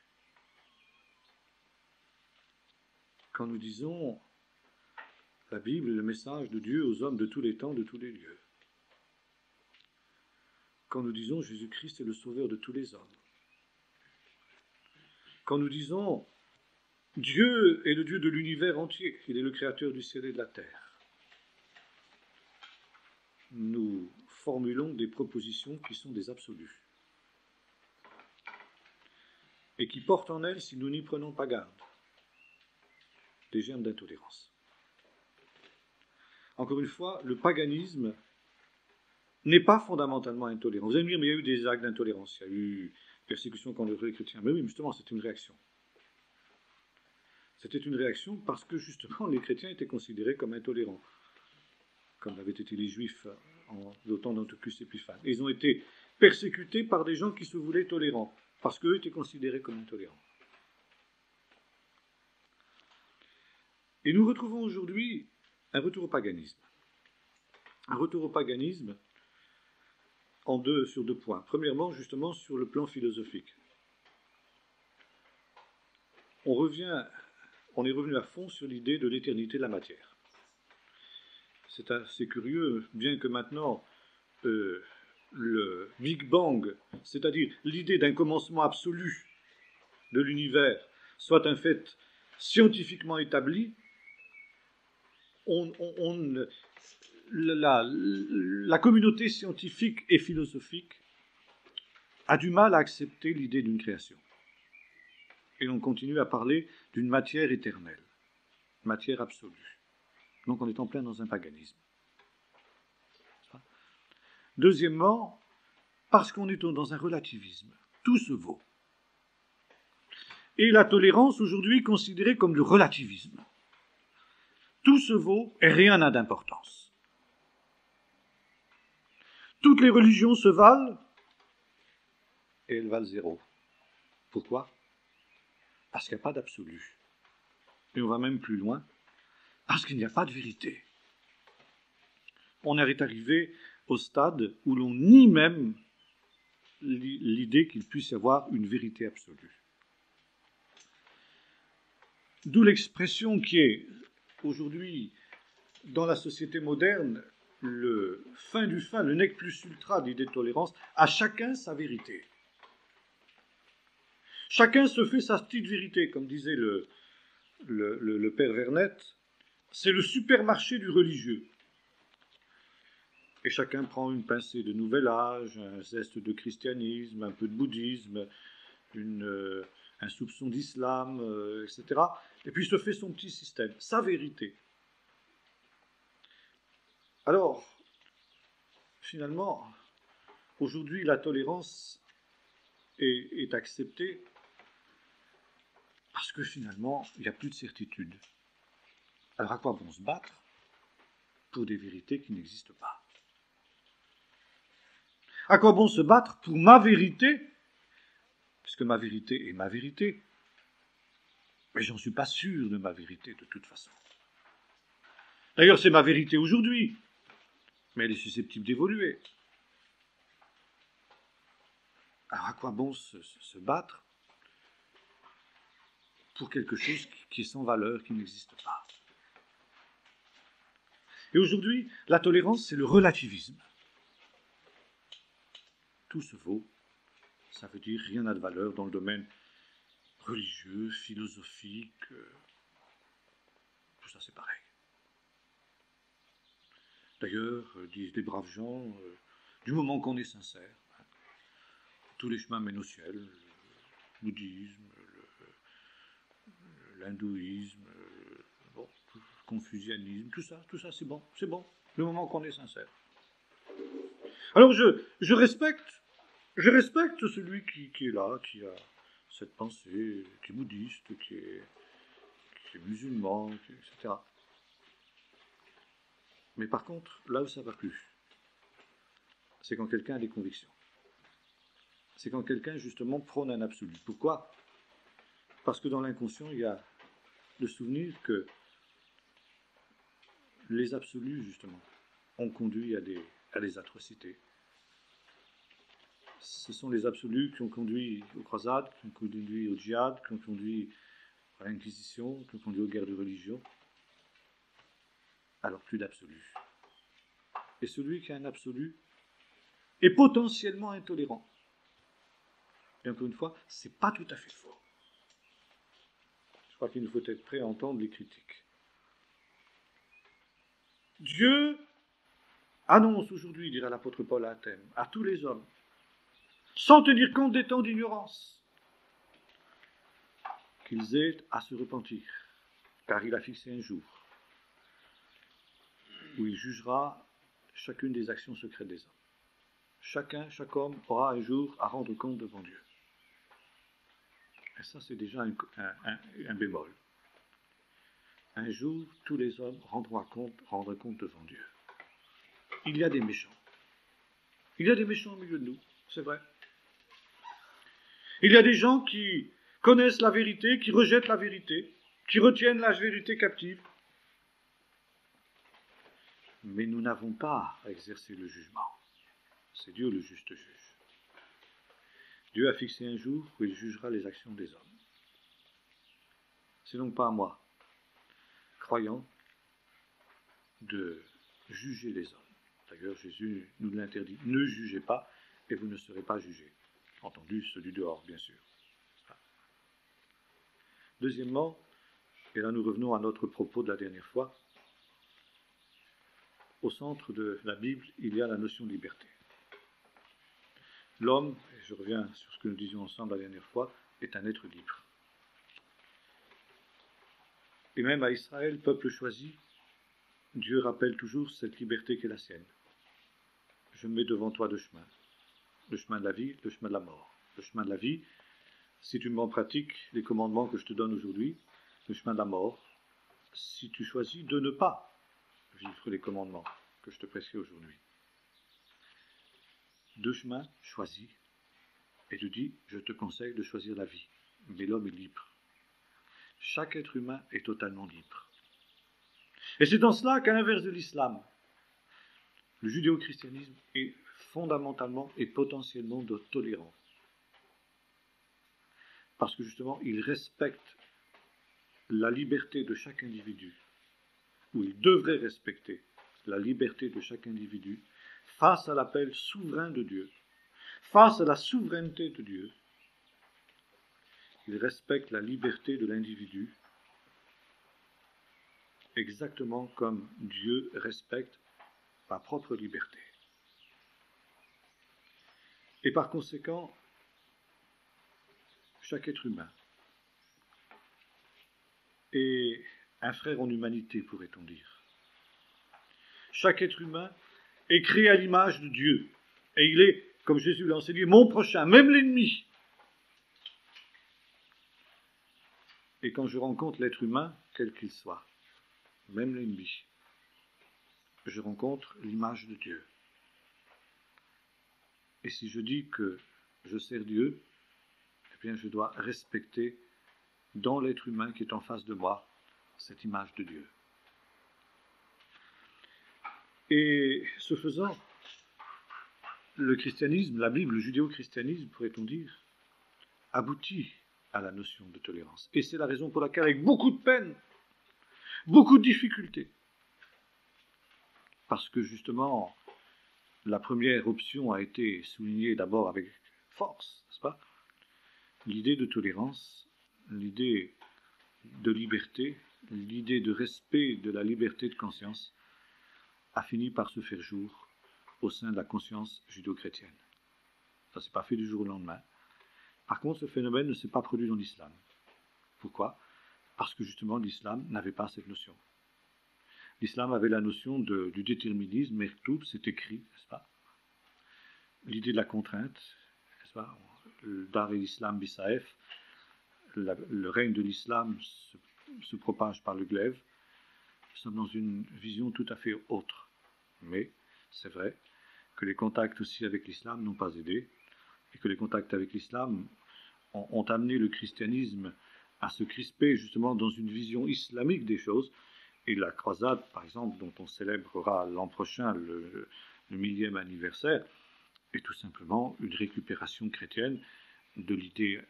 quand nous disons la Bible est le message de Dieu aux hommes de tous les temps, de tous les lieux, quand nous disons Jésus-Christ est le sauveur de tous les hommes, quand nous disons Dieu est le Dieu de l'univers entier, il est le créateur du ciel et de la terre, nous formulons des propositions qui sont des absolus et qui portent en elles, si nous n'y prenons pas garde, des germes d'intolérance. Encore une fois, le paganisme n'est pas fondamentalement intolérant. Vous allez me dire, mais il y a eu des actes d'intolérance, il y a eu persécution contre les chrétiens. Mais oui, justement, c'était une réaction. C'était une réaction parce que, justement, les chrétiens étaient considérés comme intolérants, comme l'avaient été les juifs au temps d'Antiochus Épiphanes. Et ils ont été persécutés par des gens qui se voulaient tolérants, parce qu'eux étaient considérés comme intolérants. Et nous retrouvons aujourd'hui un retour au paganisme. Un retour au paganisme sur deux points. Premièrement, justement, sur le plan philosophique. On est revenu à fond sur l'idée de l'éternité de la matière. C'est assez curieux, bien que maintenant le Big Bang, c'est-à-dire l'idée d'un commencement absolu de l'univers, soit un fait scientifiquement établi, la communauté scientifique et philosophique a du mal à accepter l'idée d'une création. Et on continue à parler d'une matière éternelle, matière absolue. Donc on est en plein dans un paganisme. Deuxièmement, parce qu'on est dans un relativisme. Tout se vaut. Et la tolérance aujourd'hui est considérée comme le relativisme. Tout se vaut et rien n'a d'importance. Toutes les religions se valent et elles valent zéro. Pourquoi ? Parce qu'il n'y a pas d'absolu. Et on va même plus loin, parce qu'il n'y a pas de vérité. On est arrivé au stade où l'on nie même l'idée qu'il puisse y avoir une vérité absolue. D'où l'expression qui est aujourd'hui dans la société moderne le fin du fin, le nec plus ultra d'idée de tolérance, à chacun sa vérité. Chacun se fait sa petite vérité, comme disait le père Vernet, c'est le supermarché du religieux. Et chacun prend une pincée de nouvel âge, un zeste de christianisme, un peu de bouddhisme, un soupçon d'islam, etc. Et puis il se fait son petit système, sa vérité. Alors, finalement, aujourd'hui, la tolérance est acceptée parce que finalement, il n'y a plus de certitude. Alors à quoi bon se battre pour des vérités qui n'existent pas ? À quoi bon se battre pour ma vérité, puisque ma vérité est ma vérité, mais j'en suis pas sûr de ma vérité de toute façon. D'ailleurs, c'est ma vérité aujourd'hui, mais elle est susceptible d'évoluer. Alors à quoi bon se battre pour quelque chose qui est sans valeur, qui n'existe pas ? Et aujourd'hui, la tolérance, c'est le relativisme. Tout se vaut, ça veut dire rien n'a de valeur dans le domaine religieux, philosophique, ça c'est pareil. D'ailleurs, disent les braves gens, du moment qu'on est sincère, tous les chemins mènent au ciel, le bouddhisme, l'hindouisme, le confucianisme, tout ça c'est bon, du moment qu'on est sincère. Alors je respecte celui qui est là, qui a cette pensée, qui est bouddhiste, qui est musulman, etc. Mais par contre, là où ça ne va plus, c'est quand quelqu'un a des convictions. C'est quand quelqu'un, justement, prône un absolu. Pourquoi? Parce que dans l'inconscient, il y a le souvenir que les absolus, justement, ont conduit à des atrocités. Ce sont les absolus qui ont conduit aux croisades, qui ont conduit au djihad, qui ont conduit à l'Inquisition, qui ont conduit aux guerres de religion. Alors plus d'absolu. Et celui qui a un absolu est potentiellement intolérant. Et encore une fois, ce n'est pas tout à fait faux. Je crois qu'il nous faut être prêt à entendre les critiques. Dieu annonce aujourd'hui, dira l'apôtre Paul à Athènes, à tous les hommes, sans tenir compte des temps d'ignorance, qu'ils aient à se repentir, car il a fixé un jour où il jugera chacune des actions secrètes des hommes. Chaque homme aura un jour à rendre compte devant Dieu. Et ça, c'est déjà un bémol. Un jour, tous les hommes rendront compte devant Dieu. Il y a des méchants. Il y a des méchants au milieu de nous, c'est vrai. Il y a des gens qui connaissent la vérité, qui rejettent la vérité, qui retiennent la vérité captive. Mais nous n'avons pas à exercer le jugement. C'est Dieu le juste juge. Dieu a fixé un jour où il jugera les actions des hommes. C'est donc pas à moi, croyant, de juger les hommes. D'ailleurs, Jésus nous l'interdit. Ne jugez pas et vous ne serez pas jugés. Entendu, ceux du dehors, bien sûr. Deuxièmement, et là nous revenons à notre propos de la dernière fois, au centre de la Bible, il y a la notion de liberté. L'homme, et je reviens sur ce que nous disions ensemble la dernière fois, est un être libre. Et même à Israël, peuple choisi, Dieu rappelle toujours cette liberté qui est la sienne. Je mets devant toi deux chemins. Le chemin de la vie, le chemin de la mort. Le chemin de la vie, si tu mets en pratique les commandements que je te donne aujourd'hui. Le chemin de la mort, si tu choisis de ne pas vivre les commandements que je te prescris aujourd'hui. Deux chemins choisis. Et je dis, je te conseille de choisir la vie. Mais l'homme est libre. Chaque être humain est totalement libre. Et c'est dans cela qu'à l'inverse de l'islam, le judéo-christianisme est fondamentalement et potentiellement de tolérant. Parce que justement, il respecte la liberté de chaque individu, ou il devrait respecter la liberté de chaque individu face à l'appel souverain de Dieu, face à la souveraineté de Dieu. Il respecte la liberté de l'individu exactement comme Dieu respecte ma propre liberté. Et par conséquent, chaque être humain est un frère en humanité, pourrait-on dire. Chaque être humain est créé à l'image de Dieu. Et il est, comme Jésus l'a enseigné, mon prochain, même l'ennemi. Et quand je rencontre l'être humain, quel qu'il soit, même l'ennemi, je rencontre l'image de Dieu. Et si je dis que je sers Dieu, eh bien je dois respecter dans l'être humain qui est en face de moi cette image de Dieu. Et ce faisant, le christianisme, la Bible, le judéo-christianisme, pourrait-on dire, aboutit à la notion de tolérance. Et c'est la raison pour laquelle, avec beaucoup de peine, beaucoup de difficultés, parce que justement, la première option a été soulignée d'abord avec force, n'est-ce pas? L'idée de tolérance, l'idée de liberté, l'idée de respect de la liberté de conscience a fini par se faire jour au sein de la conscience judéo-chrétienne. Ça ne s'est pas fait du jour au lendemain. Par contre, ce phénomène ne s'est pas produit dans l'islam. Pourquoi? Parce que justement l'islam n'avait pas cette notion. L'islam avait la notion du déterminisme, Mertoub, c'est écrit, n'est-ce pas? L'idée de la contrainte, n'est-ce pas? Dar el-Islam bisaef, le règne de l'islam se propage par le glaive. Nous sommes dans une vision tout à fait autre. Mais c'est vrai que les contacts aussi avec l'islam n'ont pas aidé, et que les contacts avec l'islam ont amené le christianisme à se crisper justement dans une vision islamique des choses. Et la croisade, par exemple, dont on célébrera l'an prochain le 1000e anniversaire, est tout simplement une récupération chrétienne de l'idée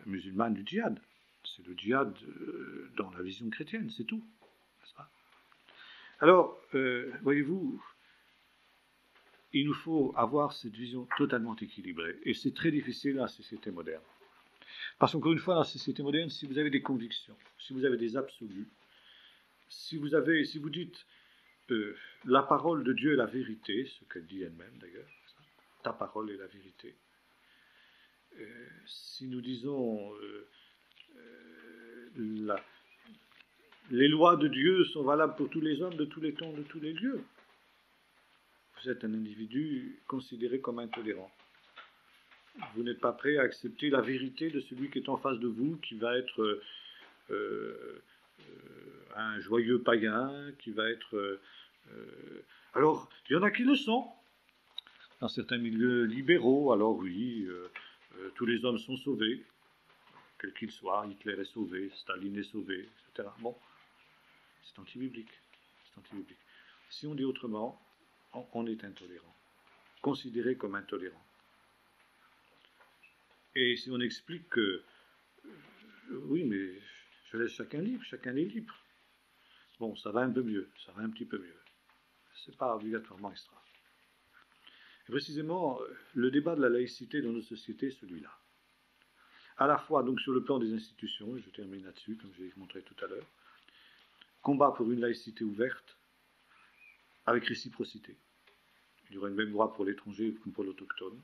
musulmane du djihad. C'est le djihad dans la vision chrétienne, c'est tout. N'est-ce pas? Alors, voyez-vous, il nous faut avoir cette vision totalement équilibrée. Et c'est très difficile dans la société moderne. Parce qu'encore une fois, dans la société moderne, si vous avez des convictions, si vous avez des absolus, si vous dites la parole de Dieu est la vérité, ce qu'elle dit elle-même d'ailleurs, ta parole est la vérité. Si nous disons les lois de Dieu sont valables pour tous les hommes, de tous les temps, de tous les lieux, vous êtes un individu considéré comme intolérant. Vous n'êtes pas prêt à accepter la vérité de celui qui est en face de vous, qui va être un joyeux païen, qui va être... Alors, il y en a qui le sont. Dans certains milieux libéraux, alors oui, tous les hommes sont sauvés, quels qu'ils soient, Hitler est sauvé, Staline est sauvé, etc. Bon, c'est anti-biblique. Si on dit autrement, on est intolérant, considéré comme intolérant. Et si on explique que, oui, mais je laisse chacun libre, chacun est libre. Bon, ça va un peu mieux, ça va un petit peu mieux. C'est pas obligatoirement extra. Et précisément, le débat de la laïcité dans nos sociétés est celui-là. À la fois, donc, sur le plan des institutions, et je termine là-dessus, comme je l'ai montré tout à l'heure, combat pour une laïcité ouverte, avec réciprocité. Il y aura le même droit pour l'étranger que pour l'autochtone,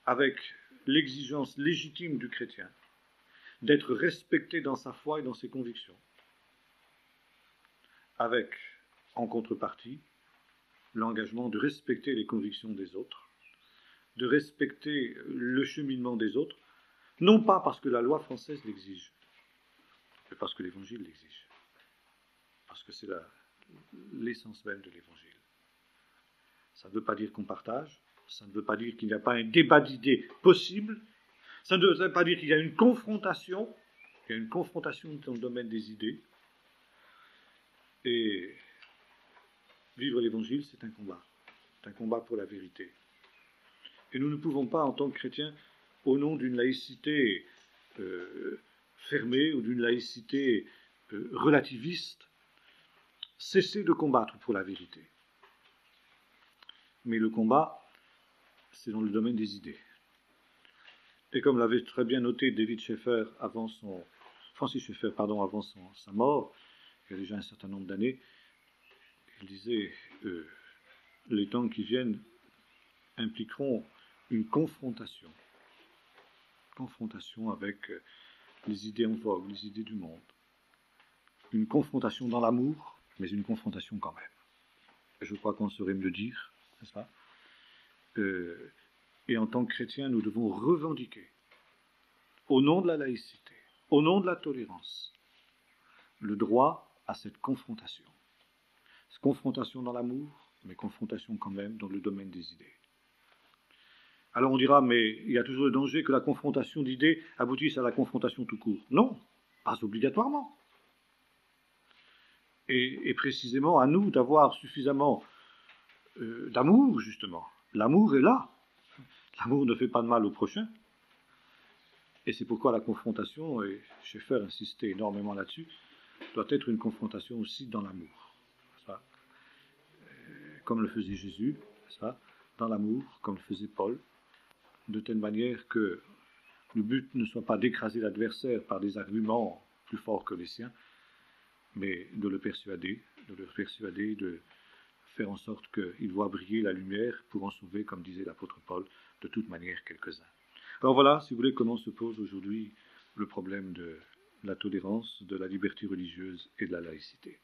avec l'exigence légitime du chrétien d'être respecté dans sa foi et dans ses convictions, avec, en contrepartie, l'engagement de respecter les convictions des autres, de respecter le cheminement des autres, non pas parce que la loi française l'exige, mais parce que l'Évangile l'exige, parce que c'est l'essence même de l'Évangile. Ça ne veut pas dire qu'on partage, ça ne veut pas dire qu'il n'y a pas un débat d'idées possible, ça ne veut pas dire qu'il y a une confrontation, dans le domaine des idées, et vivre l'Évangile, c'est un combat pour la vérité. Et nous ne pouvons pas, en tant que chrétiens, au nom d'une laïcité fermée ou d'une laïcité relativiste, cesser de combattre pour la vérité. Mais le combat, c'est dans le domaine des idées. Et comme l'avait très bien noté Francis Schaeffer avant sa mort, il y a déjà un certain nombre d'années, il disait les temps qui viennent impliqueront une confrontation avec les idées en vogue, les idées du monde. Une confrontation dans l'amour, mais une confrontation quand même. Et je crois qu'on saurait me le dire, n'est-ce pas? Et en tant que chrétiens, nous devons revendiquer, au nom de la laïcité, au nom de la tolérance, le droit à cette confrontation. Cette confrontation dans l'amour, mais confrontation quand même dans le domaine des idées. Alors on dira, mais il y a toujours le danger que la confrontation d'idées aboutisse à la confrontation tout court. Non, pas obligatoirement. Et précisément à nous d'avoir suffisamment d'amour, justement. L'amour est là. L'amour ne fait pas de mal au prochain. Et c'est pourquoi la confrontation, et Schaeffer insistait énormément là-dessus, doit être une confrontation aussi dans l'amour. Comme le faisait Jésus, dans l'amour, comme le faisait Paul, de telle manière que le but ne soit pas d'écraser l'adversaire par des arguments plus fort que les siens, mais de le persuader, de faire en sorte qu'il voit briller la lumière pour en sauver, comme disait l'apôtre Paul, de toute manière quelques-uns. Alors voilà, si vous voulez, comment se pose aujourd'hui le problème de la tolérance, de la liberté religieuse et de la laïcité.